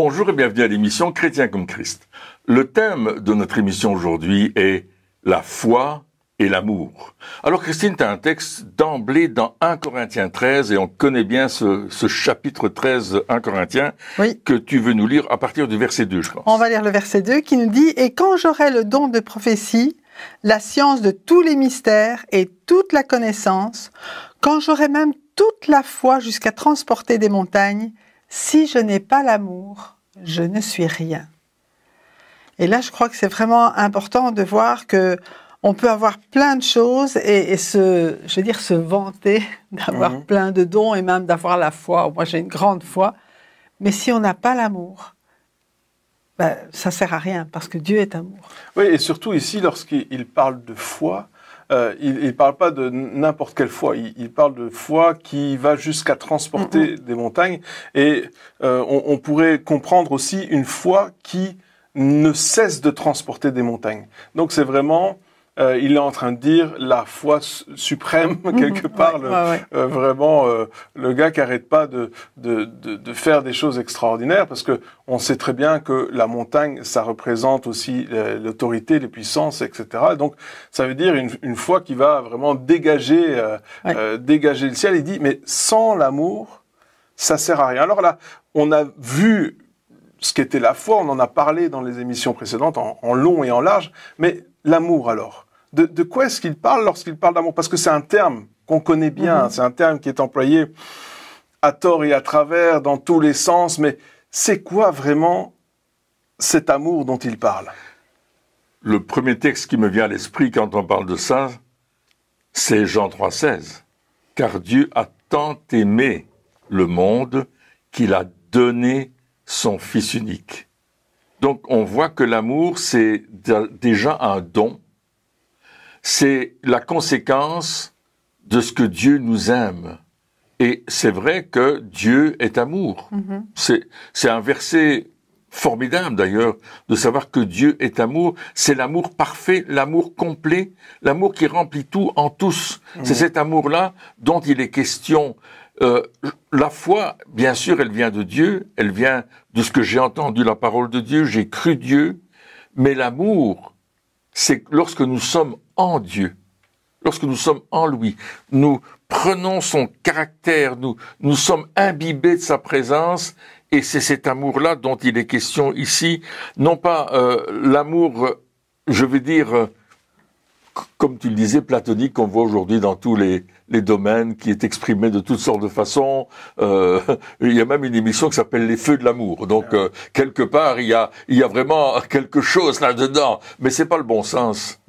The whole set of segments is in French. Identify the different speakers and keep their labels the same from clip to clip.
Speaker 1: Bonjour et bienvenue à l'émission Chrétien comme Christ. Le thème de notre émission aujourd'hui est la foi et l'amour. Alors Christine, tu as un texte d'emblée dans 1 Corinthiens 13 et on connaît bien ce chapitre 13 1 Corinthiens que tu veux nous lire à partir du verset 2, je pense.
Speaker 2: On va lire le verset 2 qui nous dit « Et quand j'aurai le don de prophétie, la science de tous les mystères et toute la connaissance, quand j'aurai même toute la foi jusqu'à transporter des montagnes, si je n'ai pas l'amour, je ne suis rien. » Et là, je crois que c'est vraiment important de voir que on peut avoir plein de choses et se vanter d'avoir plein de dons et même d'avoir la foi. Moi, j'ai une grande foi. Mais si on n'a pas l'amour, ça ne sert à rien parce que Dieu est amour.
Speaker 3: Oui, et surtout ici, lorsqu'il parle de foi, il ne parle pas de n'importe quelle foi. Il parle de foi qui va jusqu'à transporter des montagnes. Et on pourrait comprendre aussi une foi qui ne cesse de transporter des montagnes. Donc c'est vraiment... il est en train de dire la foi suprême, quelque part, vraiment le gars qui n'arrête pas de faire des choses extraordinaires, parce que on sait très bien que la montagne, ça représente aussi l'autorité, les puissances, etc. Donc, ça veut dire une foi qui va vraiment dégager le ciel. Il dit, mais sans l'amour, ça sert à rien. Alors là, on a vu ce qu'était la foi, on en a parlé dans les émissions précédentes, en long et en large, mais l'amour alors, de quoi est-ce qu'il parle lorsqu'il parle d'amour? Parce que c'est un terme qu'on connaît bien, c'est un terme qui est employé à tort et à travers, dans tous les sens, mais c'est quoi vraiment cet amour dont il parle?
Speaker 1: Le premier texte qui me vient à l'esprit quand on parle de ça, c'est Jean 3,16. « Car Dieu a tant aimé le monde qu'il a donné son Fils unique. » Donc on voit que l'amour, c'est déjà un don. C'est la conséquence de ce que Dieu nous aime. Et c'est vrai que Dieu est amour. C'est un verset formidable d'ailleurs, de savoir que Dieu est amour. C'est l'amour parfait, l'amour complet, l'amour qui remplit tout en tous. C'est cet amour-là dont il est question. La foi, bien sûr, elle vient de Dieu, elle vient de ce que j'ai entendu la parole de Dieu, j'ai cru Dieu, mais l'amour, c'est lorsque nous sommes en Dieu, lorsque nous sommes en lui, nous prenons son caractère, nous sommes imbibés de sa présence, et c'est cet amour-là dont il est question ici, non pas l'amour, je veux dire, comme tu le disais, platonique, qu'on voit aujourd'hui dans tous les domaines, qui est exprimé de toutes sortes de façons. Il y a même une émission qui s'appelle Les Feux de l'amour. Donc, quelque part, il y a vraiment quelque chose là-dedans. Mais c'est pas le bon sens.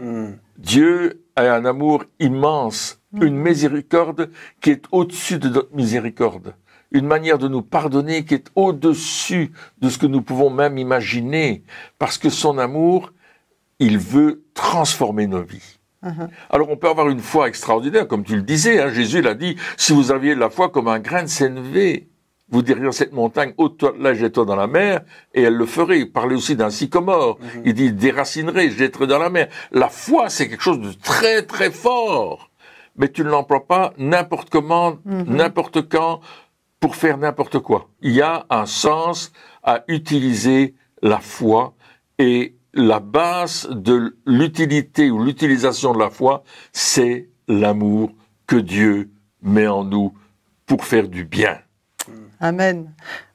Speaker 1: Dieu a un amour immense, une miséricorde qui est au-dessus de notre miséricorde. Une manière de nous pardonner qui est au-dessus de ce que nous pouvons même imaginer. Parce que son amour, il veut transformer nos vies. Alors on peut avoir une foi extraordinaire, comme tu le disais, hein, Jésus l'a dit, si vous aviez la foi comme un grain de sénévé, vous diriez cette montagne, ôte-toi là, jette-toi dans la mer, et elle le ferait. Il parlait aussi d'un sycomore, il dit déracinerait, jetterait dans la mer. La foi, c'est quelque chose de très très fort, mais tu ne l'emploies pas n'importe comment, n'importe quand, pour faire n'importe quoi. Il y a un sens à utiliser la foi, et la base de l'utilité ou l'utilisation de la foi, c'est l'amour que Dieu met en nous pour faire du bien.
Speaker 2: Amen.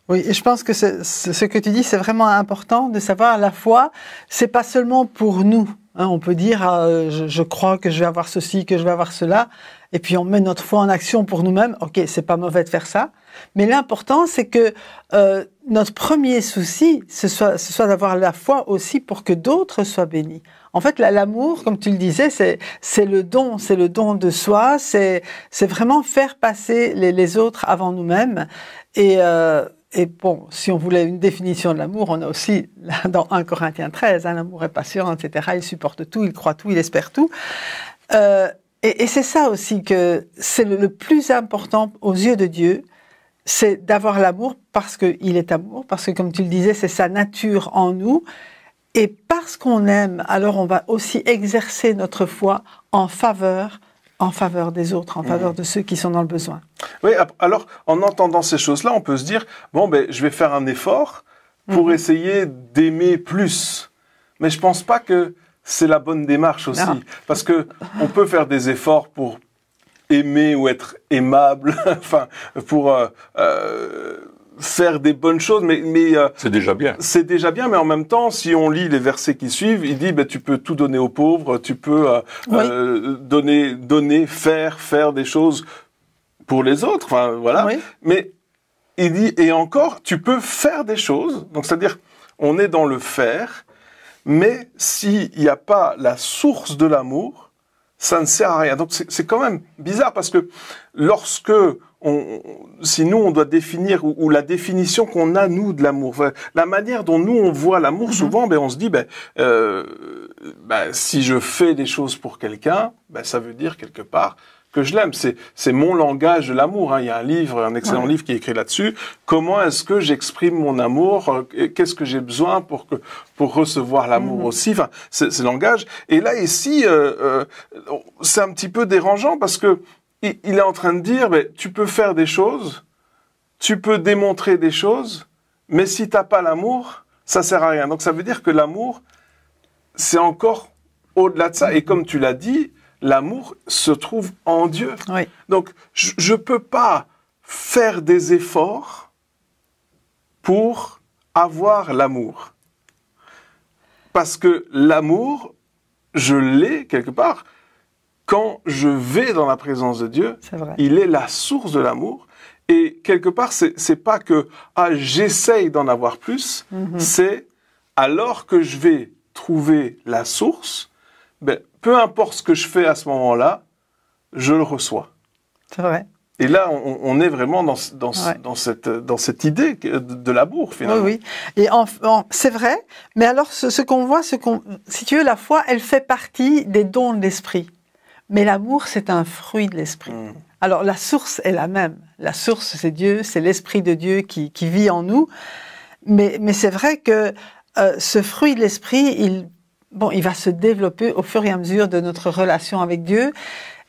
Speaker 2: Oui, et je pense que ce que tu dis, c'est vraiment important de savoir la foi, c'est pas seulement pour nous. Hein, on peut dire, je crois que je vais avoir ceci, que je vais avoir cela, et puis on met notre foi en action pour nous-mêmes. Ok, c'est pas mauvais de faire ça, mais l'important, c'est que notre premier souci, ce soit d'avoir la foi aussi pour que d'autres soient bénis. En fait, l'amour, comme tu le disais, c'est le don de soi, c'est vraiment faire passer les autres avant nous-mêmes. Et bon, si on voulait une définition de l'amour, on a aussi, dans 1 Corinthiens 13, hein, l'amour est patient, etc. Il supporte tout, il croit tout, il espère tout. Et c'est ça aussi que c'est le plus important aux yeux de Dieu, c'est d'avoir l'amour parce qu'il est amour, parce que comme tu le disais, c'est sa nature en nous. Et parce qu'on aime, alors on va aussi exercer notre foi en faveur des autres, en faveur de ceux qui sont dans le besoin.
Speaker 3: Oui, alors en entendant ces choses-là, on peut se dire, bon, je vais faire un effort, pour essayer d'aimer plus. Mais je pense pas que c'est la bonne démarche aussi.
Speaker 2: Non.
Speaker 3: Parce que on peut faire des efforts pour aimer ou être aimable, enfin, pour faire des bonnes choses, mais
Speaker 1: c'est déjà bien.
Speaker 3: C'est déjà bien, mais en même temps, si on lit les versets qui suivent, il dit, tu peux tout donner aux pauvres, tu peux donner, faire des choses pour les autres, enfin, voilà.
Speaker 2: Oui.
Speaker 3: Mais il dit, et encore, tu peux faire des choses, donc c'est-à-dire, on est dans le faire, mais s'il n'y a pas la source de l'amour, ça ne sert à rien. Donc c'est quand même bizarre parce que lorsque si nous on doit définir ou la définition qu'on a nous de l'amour, la manière dont nous on voit l'amour, souvent, on se dit si je fais des choses pour quelqu'un, ça veut dire quelque part que je l'aime. C'est mon langage de l'amour. Il y a un excellent livre qui est écrit là-dessus. Comment est-ce que j'exprime mon amour? Qu'est-ce que j'ai besoin pour recevoir l'amour aussi? Enfin, c'est le langage. Et là, ici, c'est un petit peu dérangeant parce que il est en train de dire, tu peux faire des choses, tu peux démontrer des choses, mais si t'as pas l'amour, ça sert à rien. Donc, ça veut dire que l'amour, c'est encore au-delà de ça. Et comme tu l'as dit, l'amour se trouve en Dieu.
Speaker 2: Oui.
Speaker 3: Donc, je peux pas faire des efforts pour avoir l'amour. Parce que l'amour, je l'ai quelque part. Quand je vais dans la présence de Dieu, il est la source de l'amour. Et quelque part, c'est pas que j'essaye d'en avoir plus, c'est alors que je vais trouver la source, peu importe ce que je fais à ce moment-là, je le reçois.
Speaker 2: C'est vrai.
Speaker 3: Et là, on est vraiment dans cette idée de l'amour, finalement.
Speaker 2: Oui, oui. Et c'est vrai, mais alors ce qu'on voit, si tu veux, la foi, elle fait partie des dons de l'esprit. Mais l'amour, c'est un fruit de l'esprit. Alors la source est la même. La source, c'est Dieu, c'est l'esprit de Dieu qui vit en nous. Mais c'est vrai que ce fruit de l'esprit, il va se développer au fur et à mesure de notre relation avec Dieu.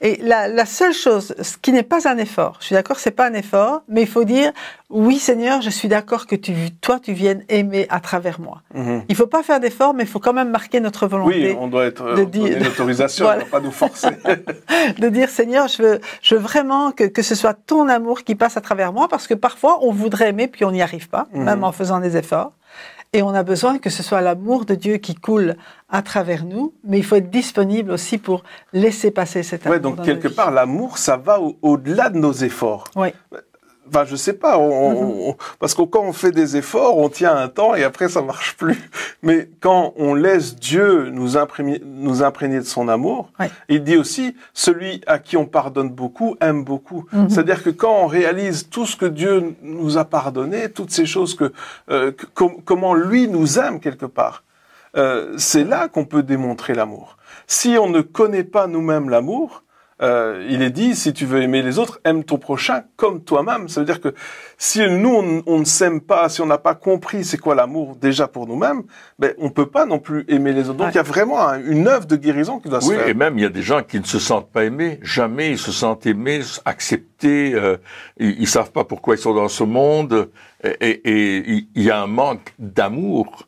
Speaker 2: Et la seule chose, ce qui n'est pas un effort, je suis d'accord, c'est pas un effort, mais il faut dire, oui Seigneur, je suis d'accord que toi tu viennes aimer à travers moi. Il faut pas faire d'effort, mais il faut quand même marquer notre volonté.
Speaker 3: Oui, on doit donner une autorisation, voilà. On ne doit pas nous forcer.
Speaker 2: De dire Seigneur, je veux vraiment que ce soit ton amour qui passe à travers moi, parce que parfois on voudrait aimer puis on n'y arrive pas, même en faisant des efforts. Et on a besoin que ce soit l'amour de Dieu qui coule à travers nous, mais il faut être disponible aussi pour laisser passer cet amour.
Speaker 3: Ouais, donc quelque part, l'amour, ça va au-delà de nos efforts.
Speaker 2: Oui.
Speaker 3: Enfin, je sais pas, parce que quand on fait des efforts, on tient un temps et après ça marche plus. Mais quand on laisse Dieu nous imprégner de son amour, il dit aussi, celui à qui on pardonne beaucoup aime beaucoup. C'est-à-dire que quand on réalise tout ce que Dieu nous a pardonné, toutes ces choses comment lui nous aime quelque part, c'est là qu'on peut démontrer l'amour. Si on ne connaît pas nous-mêmes l'amour, il est dit, si tu veux aimer les autres, aime ton prochain comme toi-même. Ça veut dire que si nous, on ne s'aime pas, si on n'a pas compris c'est quoi l'amour déjà pour nous-mêmes, on peut pas non plus aimer les autres. Donc il y a vraiment une œuvre de guérison qui doit se faire.
Speaker 1: Oui, et même il y a des gens qui ne se sentent pas aimés. Jamais ils se sentent aimés, acceptés. Ils savent pas pourquoi ils sont dans ce monde. Et il y a un manque d'amour.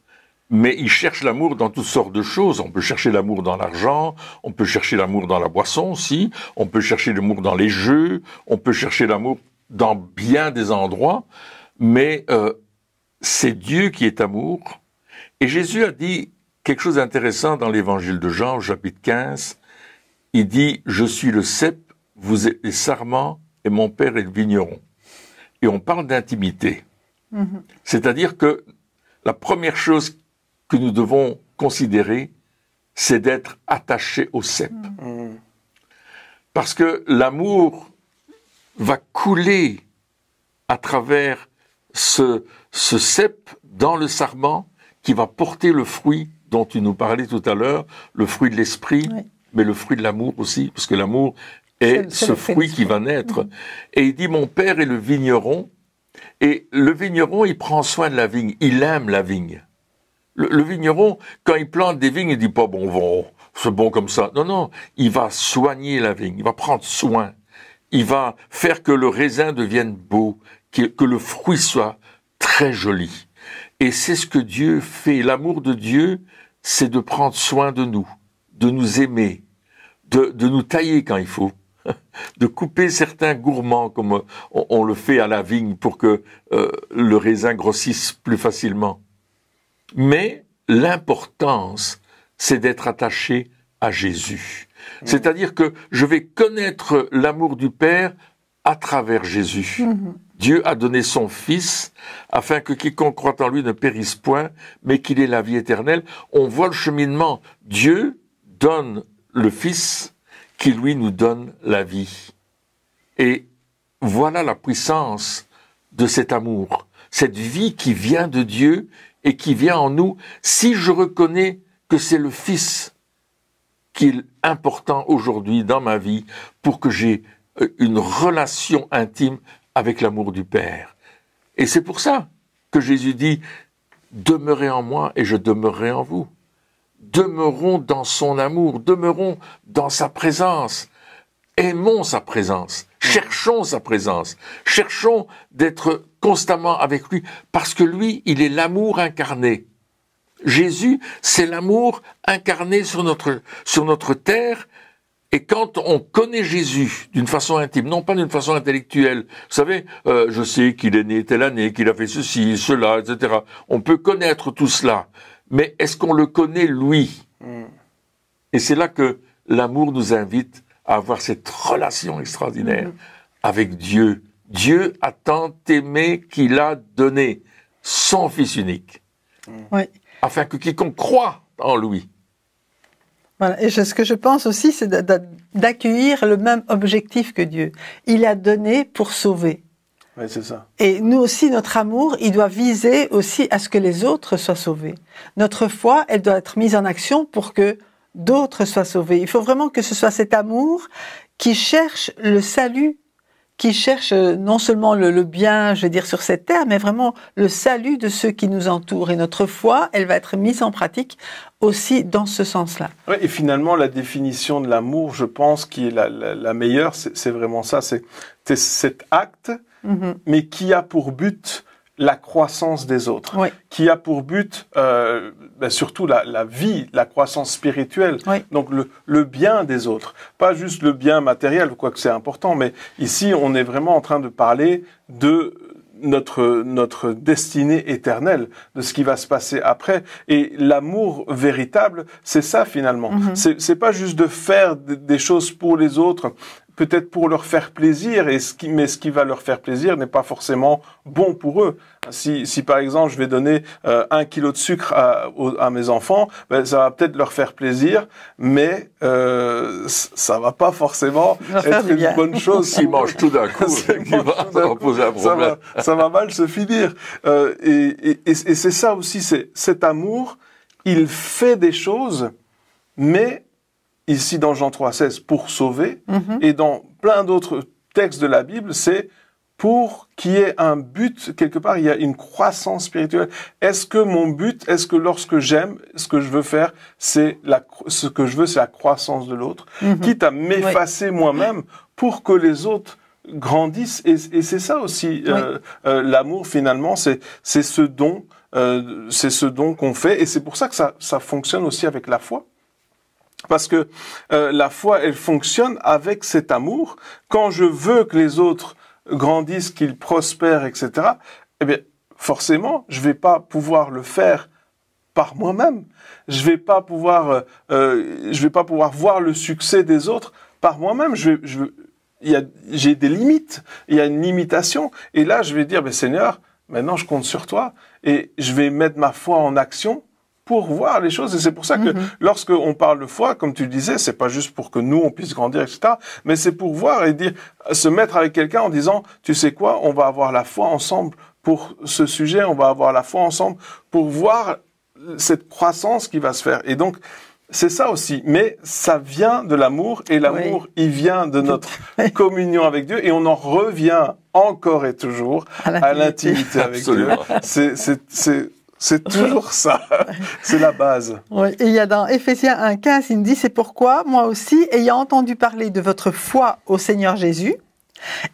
Speaker 1: Mais ils cherchent l'amour dans toutes sortes de choses. On peut chercher l'amour dans l'argent, on peut chercher l'amour dans la boisson aussi, on peut chercher l'amour dans les jeux, on peut chercher l'amour dans bien des endroits, mais c'est Dieu qui est amour. Et Jésus a dit quelque chose d'intéressant dans l'évangile de Jean, au chapitre 15. Il dit « Je suis le cep, vous êtes les sarments, et mon Père est le vigneron. » Et on parle d'intimité. C'est-à-dire que la première chose que nous devons considérer, c'est d'être attaché au cep. Parce que l'amour va couler à travers ce cep dans le sarment qui va porter le fruit dont tu nous parlais tout à l'heure, le fruit de l'esprit, mais le fruit de l'amour aussi, parce que l'amour est ce fruit qui va naître. Et il dit, mon Père est le vigneron, et le vigneron, il prend soin de la vigne, il aime la vigne. Le vigneron, quand il plante des vignes, il dit pas bon, c'est bon comme ça. Non, il va soigner la vigne, il va prendre soin. Il va faire que le raisin devienne beau, que le fruit soit très joli. Et c'est ce que Dieu fait. L'amour de Dieu, c'est de prendre soin de nous aimer, de nous tailler quand il faut, de couper certains gourmands comme on le fait à la vigne pour que le raisin grossisse plus facilement. Mais l'importance, c'est d'être attaché à Jésus. C'est-à-dire que je vais connaître l'amour du Père à travers Jésus. Dieu a donné son Fils afin que quiconque croit en lui ne périsse point, mais qu'il ait la vie éternelle. On voit le cheminement. Dieu donne le Fils qui, lui, nous donne la vie. Et voilà la puissance de cet amour, cette vie qui vient de Dieu et qui vient en nous. Si je reconnais que c'est le Fils qui est important aujourd'hui dans ma vie pour que j'ai une relation intime avec l'amour du Père. Et c'est pour ça que Jésus dit « Demeurez en moi et je demeurerai en vous ». Demeurons dans son amour, demeurons dans sa présence, aimons sa présence, cherchons sa présence, cherchons d'être constamment avec lui, parce que lui, il est l'amour incarné. Jésus, c'est l'amour incarné sur notre terre. Et quand on connaît Jésus d'une façon intime, non pas d'une façon intellectuelle, vous savez, je sais qu'il est né telle année, qu'il a fait ceci, cela, etc. On peut connaître tout cela, mais est-ce qu'on le connaît lui? Et c'est là que l'amour nous invite à avoir cette relation extraordinaire avec Dieu. Dieu a tant aimé qu'il a donné son Fils unique, afin que quiconque croit en lui.
Speaker 2: Voilà. Et ce que je pense aussi, c'est d'accueillir le même objectif que Dieu. Il a donné pour sauver.
Speaker 3: Oui, c'est ça.
Speaker 2: Et nous aussi, notre amour, il doit viser aussi à ce que les autres soient sauvés. Notre foi, elle doit être mise en action pour que d'autres soient sauvés. Il faut vraiment que ce soit cet amour qui cherche le salut, qui cherche non seulement le bien, je veux dire, sur cette terre, mais vraiment le salut de ceux qui nous entourent. Et notre foi, elle va être mise en pratique aussi dans ce sens-là.
Speaker 3: Ouais, et finalement, la définition de l'amour, je pense, qui est la meilleure, c'est vraiment ça. C'est cet acte, mais qui a pour but la croissance des autres, qui a pour but surtout la vie, la croissance spirituelle, donc le bien des autres, pas juste le bien matériel, quoique c'est important, mais ici on est vraiment en train de parler de notre destinée éternelle, de ce qui va se passer après. Et l'amour véritable, c'est ça finalement. C'est pas juste de faire des choses pour les autres, peut-être pour leur faire plaisir, mais ce qui va leur faire plaisir n'est pas forcément bon pour eux. Si par exemple je vais donner 1 kilo de sucre à mes enfants, ça va peut-être leur faire plaisir, mais ça va pas forcément être une bonne chose.
Speaker 1: S'ils mangent tout d'un coup, ça va poser un problème.
Speaker 3: Ça va mal se finir. Et c'est ça aussi, c'est cet amour, il fait des choses, mais ici dans Jean 3,16, pour sauver, et dans plein d'autres textes de la Bible, c'est pour qu'il y ait un but, quelque part, il y a une croissance spirituelle. Est-ce que mon but, est-ce que lorsque j'aime, ce que je veux faire, ce que je veux, c'est la croissance de l'autre, quitte à m'effacer moi-même pour que les autres grandissent. Et c'est ça aussi, l'amour finalement, c'est ce don qu'on fait, et c'est pour ça que ça fonctionne aussi avec la foi. Parce que la foi, elle fonctionne avec cet amour. Quand je veux que les autres grandissent, qu'ils prospèrent, etc., eh bien, forcément, je vais pas pouvoir le faire par moi-même. Je vais pas pouvoir voir le succès des autres par moi-même. J'ai des limites. Il y a une limitation. Et là, je vais dire, Seigneur, maintenant, je compte sur toi et je vais mettre ma foi en action pour voir les choses. Et c'est pour ça que lorsque on parle de foi, comme tu le disais, c'est pas juste pour que nous, on puisse grandir, etc., mais c'est pour voir et dire, se mettre avec quelqu'un en disant, tu sais quoi, on va avoir la foi ensemble pour ce sujet, on va avoir la foi ensemble pour voir cette croissance qui va se faire. Et donc, c'est ça aussi. Mais ça vient de l'amour, et l'amour, il vient de notre communion avec Dieu, et on en revient encore et toujours à l'intimité avec Dieu. C'est toujours ça. C'est la base.
Speaker 2: Oui. Et il y a dans Éphésiens 1,15, il nous dit, c'est pourquoi, moi aussi, ayant entendu parler de votre foi au Seigneur Jésus,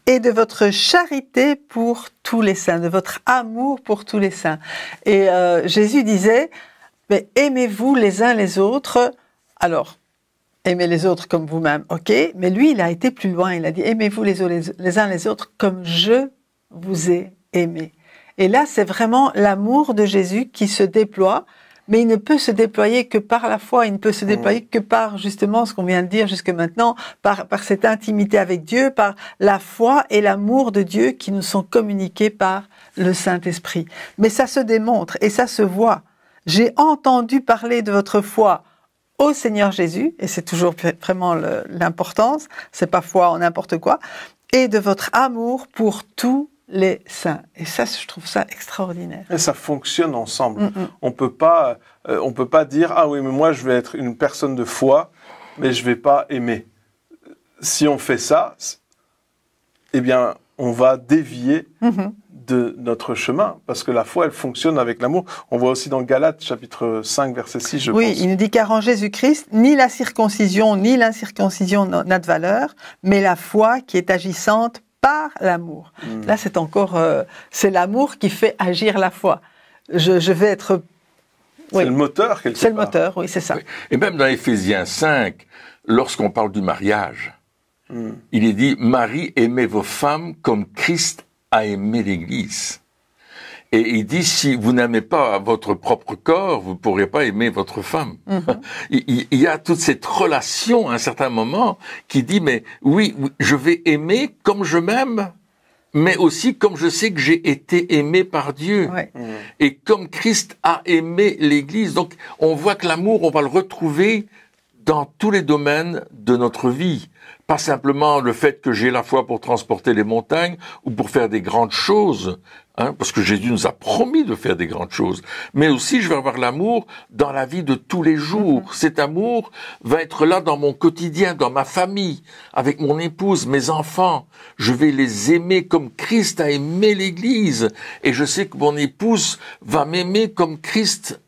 Speaker 2: et de votre charité pour tous les saints, de votre amour pour tous les saints. Et Jésus disait, mais aimez-vous les uns les autres. Alors, aimez les autres comme vous-même, ok, mais lui, il a été plus loin, il a dit, aimez-vous les uns les autres comme je vous ai aimé. Et là, c'est vraiment l'amour de Jésus qui se déploie, mais il ne peut se déployer que par la foi, il ne peut se déployer que par justement ce qu'on vient de dire jusque maintenant, par cette intimité avec Dieu, par la foi et l'amour de Dieu qui nous sont communiqués par le Saint-Esprit. Mais ça se démontre et ça se voit. J'ai entendu parler de votre foi au Seigneur Jésus, et c'est toujours vraiment l'importance, c'est pas foi en n'importe quoi, et de votre amour pour tous les saints. Et ça, je trouve ça extraordinaire.
Speaker 3: Et ça fonctionne ensemble. On peut pas dire, ah oui, mais moi je vais être une personne de foi, mais je vais pas aimer. Si on fait ça, eh bien, on va dévier de notre chemin, parce que la foi, elle fonctionne avec l'amour. On voit aussi dans Galates, chapitre 5, verset 6, je pense.
Speaker 2: Oui, il nous dit car en Jésus-Christ, ni la circoncision, ni l'incirconcision n'a de valeur, mais la foi qui est agissante par l'amour. Là, c'est encore, c'est l'amour qui fait agir la foi. Je vais être...
Speaker 3: Oui. C'est le moteur, quelque part.
Speaker 2: C'est le moteur, oui, c'est ça. Oui.
Speaker 1: Et même dans Éphésiens 5, lorsqu'on parle du mariage, il est dit, Marie, aimez vos femmes comme Christ a aimé l'Église. Et il dit, si vous n'aimez pas votre propre corps, vous ne pourrez pas aimer votre femme. Il y a toute cette relation à un certain moment qui dit, mais oui, je vais aimer comme je m'aime, mais aussi comme je sais que j'ai été aimé par Dieu. Ouais. Et comme Christ a aimé l'Église. Donc, on voit que l'amour, on va le retrouver dans tous les domaines de notre vie. Pas simplement le fait que j'ai la foi pour transporter les montagnes ou pour faire des grandes choses, parce que Jésus nous a promis de faire des grandes choses, mais aussi je vais avoir l'amour dans la vie de tous les jours. Cet amour va être là dans mon quotidien, dans ma famille, avec mon épouse, mes enfants. Je vais les aimer comme Christ a aimé l'Église, et je sais que mon épouse va m'aimer comme Christ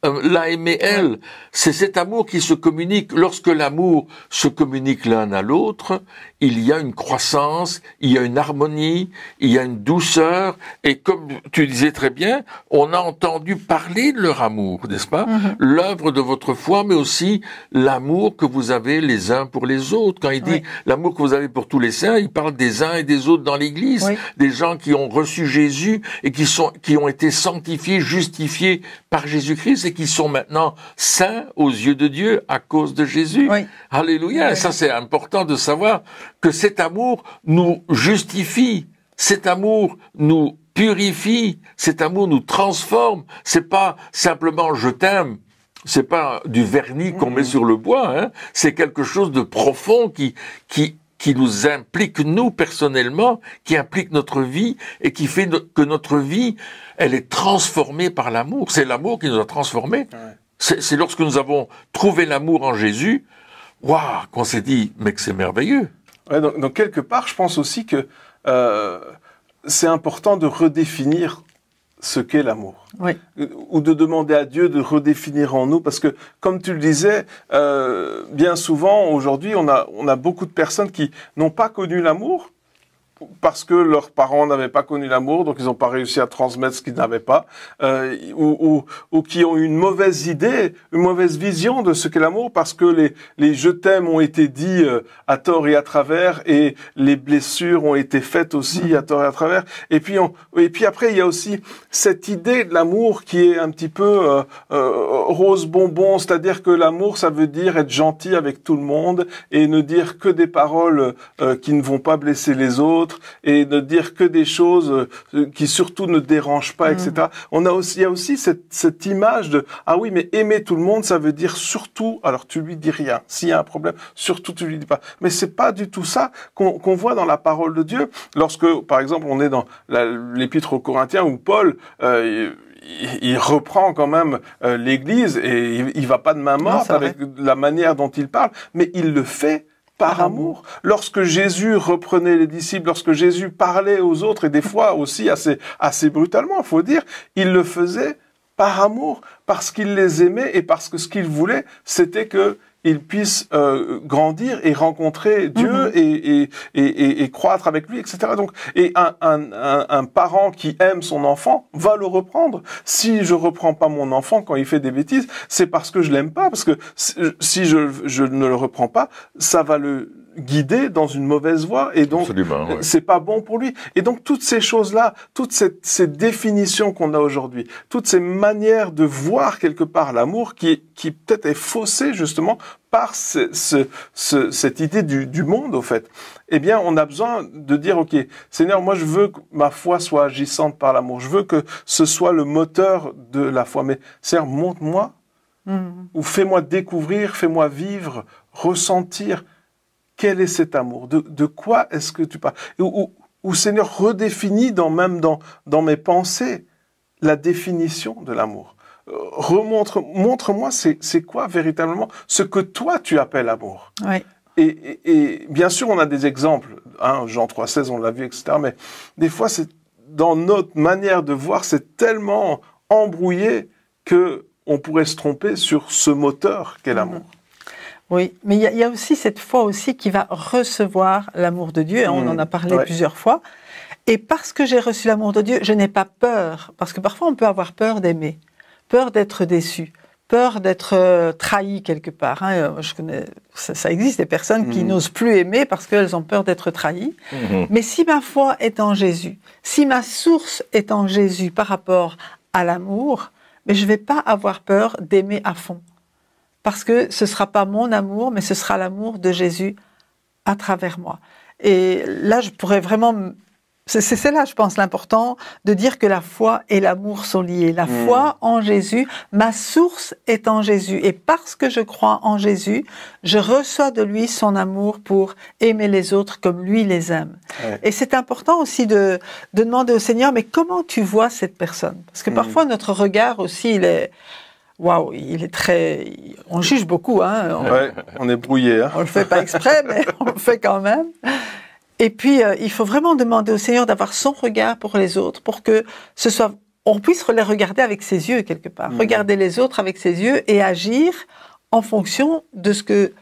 Speaker 1: l'a aimé elle. C'est cet amour qui se communique. Lorsque l'amour se communique l'un à l'autre, il y a une croissance, il y a une harmonie, il y a une douceur, et comme tu disais très bien, on a entendu parler de leur amour, n'est-ce pas? L'œuvre de votre foi, mais aussi l'amour que vous avez les uns pour les autres. Quand il dit l'amour que vous avez pour tous les saints, il parle des uns et des autres dans l'Église, des gens qui ont reçu Jésus et qui ont été sanctifiés, justifiés par Jésus-Christ et qui sont maintenant saints aux yeux de Dieu à cause de Jésus. Alléluia. Et ça, c'est important de savoir que cet amour nous justifie, cet amour nous purifie, cet amour nous transforme. C'est pas simplement je t'aime, c'est pas du vernis qu'on met sur le bois, c'est quelque chose de profond qui nous implique nous personnellement, qui implique notre vie et qui fait que notre vie, elle est transformée par l'amour. C'est l'amour qui nous a transformés. C'est lorsque nous avons trouvé l'amour en Jésus, waouh, qu'on s'est dit, mais que c'est merveilleux.
Speaker 3: Ouais, donc quelque part, je pense aussi que c'est important de redéfinir ce qu'est l'amour. Ou de demander à Dieu de redéfinir en nous, parce que, comme tu le disais, bien souvent, aujourd'hui, on a beaucoup de personnes qui n'ont pas connu l'amour, parce que leurs parents n'avaient pas connu l'amour, donc ils n'ont pas réussi à transmettre ce qu'ils n'avaient pas, ou qui ont une mauvaise idée, une mauvaise vision de ce qu'est l'amour, parce que les je t'aime ont été dits à tort et à travers, et les blessures ont été faites aussi à tort et à travers. Et puis après, il y a aussi cette idée de l'amour qui est un petit peu rose bonbon, c'est-à-dire que l'amour, ça veut dire être gentil avec tout le monde et ne dire que des paroles qui ne vont pas blesser les autres, et ne dire que des choses qui surtout ne dérangent pas, etc. Il y a aussi cette image de ah oui, mais aimer tout le monde, ça veut dire surtout, alors tu lui dis rien. S'il y a un problème, surtout tu lui dis pas. Mais c'est pas du tout ça qu'on voit dans la parole de Dieu. Lorsque, par exemple, on est dans l'épître aux Corinthiens où Paul il reprend quand même l'Église et il va pas de main morte avec la manière dont il parle, mais il le fait par amour. Lorsque Jésus reprenait les disciples, lorsque Jésus parlait aux autres, et des fois aussi assez brutalement, il faut dire, il le faisait par amour, parce qu'il les aimait et parce que ce qu'il voulait, c'était il puisse grandir et rencontrer Dieu et croître avec lui, etc. Donc, et un parent qui aime son enfant va le reprendre. Si je reprends pas mon enfant quand il fait des bêtises, c'est parce que je l'aime pas, parce que si je ne le reprends pas, ça va le guider dans une mauvaise voie et donc c'est pas bon pour lui. Et donc toutes ces choses-là, toutes ces définitions qu'on a aujourd'hui, toutes ces manières de voir quelque part l'amour qui peut-être est faussée justement par cette idée du monde au fait. Eh bien, on a besoin de dire OK, Seigneur, moi je veux que ma foi soit agissante par l'amour. Je veux que ce soit le moteur de la foi. Mais Seigneur, montre-moi ou fais-moi découvrir, fais-moi vivre, ressentir. Quel est cet amour? De quoi est-ce que tu parles? Ou Seigneur, redéfinis dans mes pensées la définition de l'amour. Montre-moi c'est quoi véritablement ce que toi tu appelles amour.
Speaker 2: Oui.
Speaker 3: Et bien sûr, on a des exemples. Jean 3,16, on l'a vu, etc. Mais des fois, c'est dans notre manière de voir, c'est tellement embrouillé que on pourrait se tromper sur ce moteur qu'est l'amour.
Speaker 2: Oui, mais il y a aussi cette foi aussi qui va recevoir l'amour de Dieu. On en a parlé plusieurs fois. Et parce que j'ai reçu l'amour de Dieu, je n'ai pas peur. Parce que parfois, on peut avoir peur d'aimer, peur d'être déçu, peur d'être trahi quelque part. Je connais, ça existe des personnes qui n'osent plus aimer parce qu'elles ont peur d'être trahies. Mais si ma foi est en Jésus, si ma source est en Jésus par rapport à l'amour, mais je ne vais pas avoir peur d'aimer à fond. Parce que ce ne sera pas mon amour, mais ce sera l'amour de Jésus à travers moi. Et là, je pourrais vraiment... C'est là, je pense, l'important de dire que la foi et l'amour sont liés. La foi en Jésus, ma source est en Jésus. Et parce que je crois en Jésus, je reçois de lui son amour pour aimer les autres comme lui les aime. Ouais. Et c'est important aussi de demander au Seigneur, mais comment tu vois cette personne? Parce que parfois, notre regard aussi, il est... Waouh, il est très... On juge beaucoup,
Speaker 3: on est brouillé.
Speaker 2: On le fait pas exprès, mais on le fait quand même. Et puis, il faut vraiment demander au Seigneur d'avoir son regard pour les autres, pour que on puisse les regarder avec ses yeux quelque part. Regarder les autres avec ses yeux et agir en fonction de ce que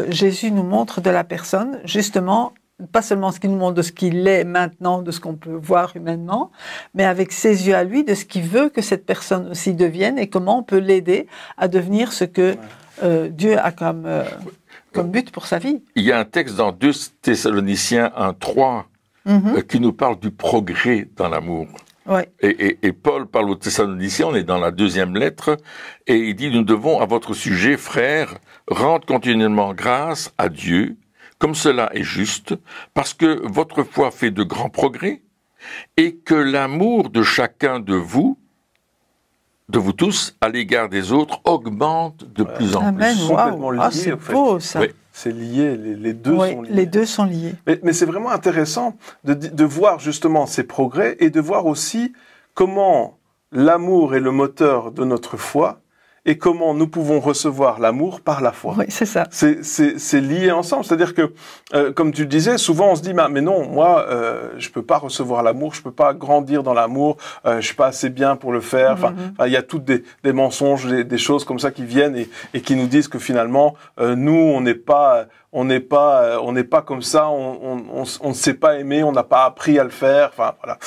Speaker 2: Jésus nous montre de la personne, justement. Pas seulement ce qu'il nous montre de ce qu'il est maintenant, de ce qu'on peut voir humainement, mais avec ses yeux à lui, de ce qu'il veut que cette personne aussi devienne et comment on peut l'aider à devenir ce que Dieu a comme but pour sa vie.
Speaker 1: Il y a un texte dans 2 Thessaloniciens 1:3 qui nous parle du progrès dans l'amour.
Speaker 2: Ouais.
Speaker 1: Et Paul parle aux Thessaloniciens, on est dans la 2e lettre, et il dit « Nous devons à votre sujet, frères, rendre continuellement grâce à Dieu, comme cela est juste, parce que votre foi fait de grands progrès, et que l'amour de chacun de vous tous, à l'égard des autres, augmente de plus en
Speaker 2: Amen.
Speaker 1: plus.
Speaker 3: Complètement lié,
Speaker 2: c'est beau, ça.
Speaker 1: Oui.
Speaker 3: C'est lié, les deux sont liés.
Speaker 2: Les deux sont liés.
Speaker 3: Mais c'est vraiment intéressant de voir justement ces progrès et de voir aussi comment l'amour est le moteur de notre foi, et comment nous pouvons recevoir l'amour par la foi.
Speaker 2: Oui, c'est ça.
Speaker 3: C'est lié ensemble. C'est-à-dire que, comme tu le disais, souvent on se dit, mais non, moi, je peux pas recevoir l'amour, je peux pas grandir dans l'amour, je suis pas assez bien pour le faire. Enfin, il y a toutes des mensonges, des choses comme ça qui viennent et qui nous disent que finalement, nous, on n'est pas comme ça, on ne sait pas aimer, on n'a pas appris à le faire. Enfin, voilà.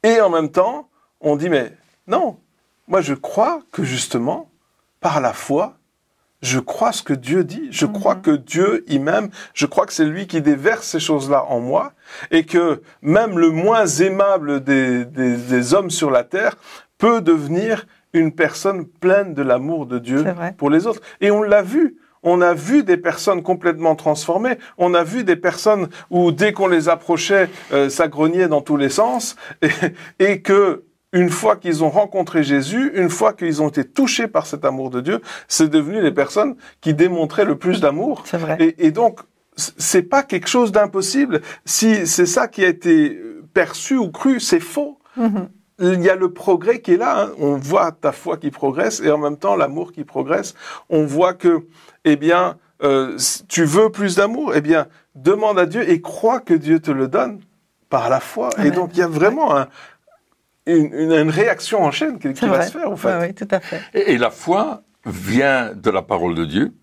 Speaker 3: Et en même temps, on dit, mais non, moi je crois que justement, par la foi, je crois ce que Dieu dit, je crois que Dieu, il m'aime, je crois que c'est lui qui déverse ces choses-là en moi, et que même le moins aimable des hommes sur la terre peut devenir une personne pleine de l'amour de Dieu pour les autres. Et on l'a vu. On a vu des personnes complètement transformées. On a vu des personnes où, dès qu'on les approchait, ça grognait dans tous les sens, et que une fois qu'ils ont rencontré Jésus, une fois qu'ils ont été touchés par cet amour de Dieu, c'est devenu les personnes qui démontraient le plus d'amour.
Speaker 2: C'est vrai.
Speaker 3: Et donc, c'est pas quelque chose d'impossible. Si c'est ça qui a été perçu ou cru, c'est faux. Il y a le progrès qui est là. On voit ta foi qui progresse et en même temps l'amour qui progresse. On voit que, tu veux plus d'amour, demande à Dieu et crois que Dieu te le donne par la foi. Amen. Et donc, il y a vraiment une réaction en chaîne qui va se faire, en fait.
Speaker 2: Oui, tout à fait.
Speaker 1: Et la foi vient de la parole de Dieu.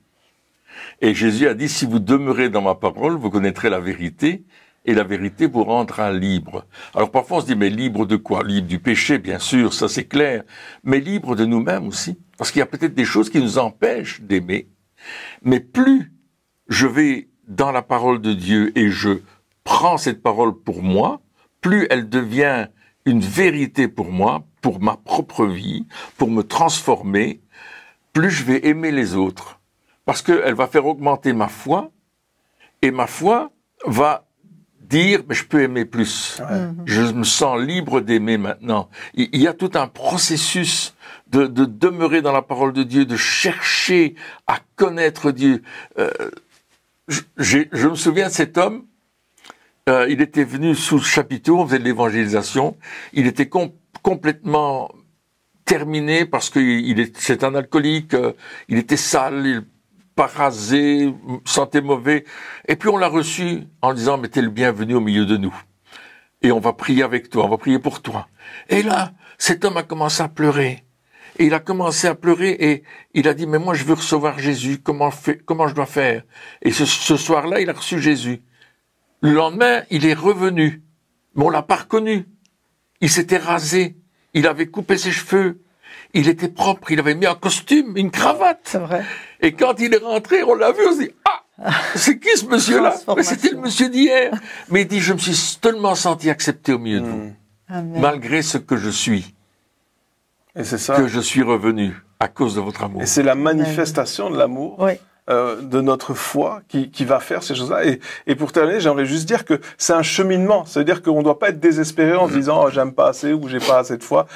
Speaker 1: Et Jésus a dit, si vous demeurez dans ma parole, vous connaîtrez la vérité, et la vérité vous rendra libre. Alors parfois on se dit, mais libre de quoi? Libre du péché, bien sûr, ça c'est clair, mais libre de nous-mêmes aussi. Parce qu'il y a peut-être des choses qui nous empêchent d'aimer. Mais plus je vais dans la parole de Dieu et je prends cette parole pour moi, plus elle devient une vérité pour moi, pour ma propre vie, pour me transformer, plus je vais aimer les autres. Parce qu'elle va faire augmenter ma foi, et ma foi va dire, mais je peux aimer plus. Ouais. Je me sens libre d'aimer maintenant. Il y a tout un processus de demeurer dans la parole de Dieu, de chercher à connaître Dieu. Je me souviens de cet homme, il était venu sous le chapiteau, on faisait de l'évangélisation, il était complètement terminé parce que c'est un alcoolique, il était sale, il pas rasé, sentait mauvais. Et puis on l'a reçu en disant, mais t'es le bienvenu au milieu de nous. Et on va prier avec toi, on va prier pour toi. Et là, cet homme a commencé à pleurer. Et il a commencé à pleurer et il a dit, mais moi je veux recevoir Jésus, comment je dois faire? Et ce soir-là, il a reçu Jésus. Le lendemain, il est revenu. Mais on l'a pas reconnu. Il s'était rasé. Il avait coupé ses cheveux. Il était propre. Il avait mis un costume, une cravate.
Speaker 2: C'est vrai.
Speaker 1: Et quand il est rentré, on l'a vu, on s'est dit, ah, c'est qui ce monsieur-là? Mais c'était le monsieur d'hier. Mais il dit, je me suis tellement senti accepté au milieu de vous.
Speaker 2: Amen.
Speaker 1: Malgré ce que je suis.
Speaker 3: Et c'est ça.
Speaker 1: Que je suis revenu à cause de votre amour.
Speaker 3: Et c'est la manifestation de l'amour.
Speaker 2: Oui.
Speaker 3: De notre foi qui va faire ces choses-là. Et pour terminer, j'aimerais juste dire que c'est un cheminement. C'est-à-dire qu'on ne doit pas être désespéré en se disant oh, j'aime pas assez ou j'ai pas assez de foi.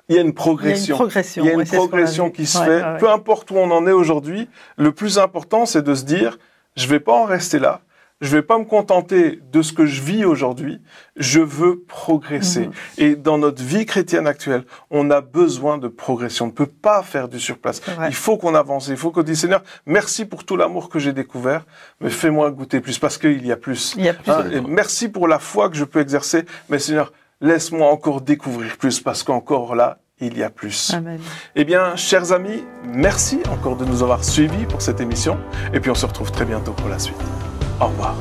Speaker 3: Il y a une progression. Il y a une progression qui se fait. Peu importe où on en est aujourd'hui, le plus important, c'est de se dire je vais pas en rester là. Je vais pas me contenter de ce que je vis aujourd'hui. Je veux progresser. Et dans notre vie chrétienne actuelle, on a besoin de progression. On ne peut pas faire du surplace. Il faut qu'on avance. Il faut qu'on dise, Seigneur, merci pour tout l'amour que j'ai découvert, mais fais-moi goûter plus parce qu'il y a plus.
Speaker 2: Il y a plus.
Speaker 3: Et merci pour la foi que je peux exercer, mais Seigneur, laisse-moi encore découvrir plus parce qu'encore là, il y a plus.
Speaker 2: Amen.
Speaker 3: Eh bien, chers amis, merci encore de nous avoir suivis pour cette émission. Et puis, on se retrouve très bientôt pour la suite. Au revoir.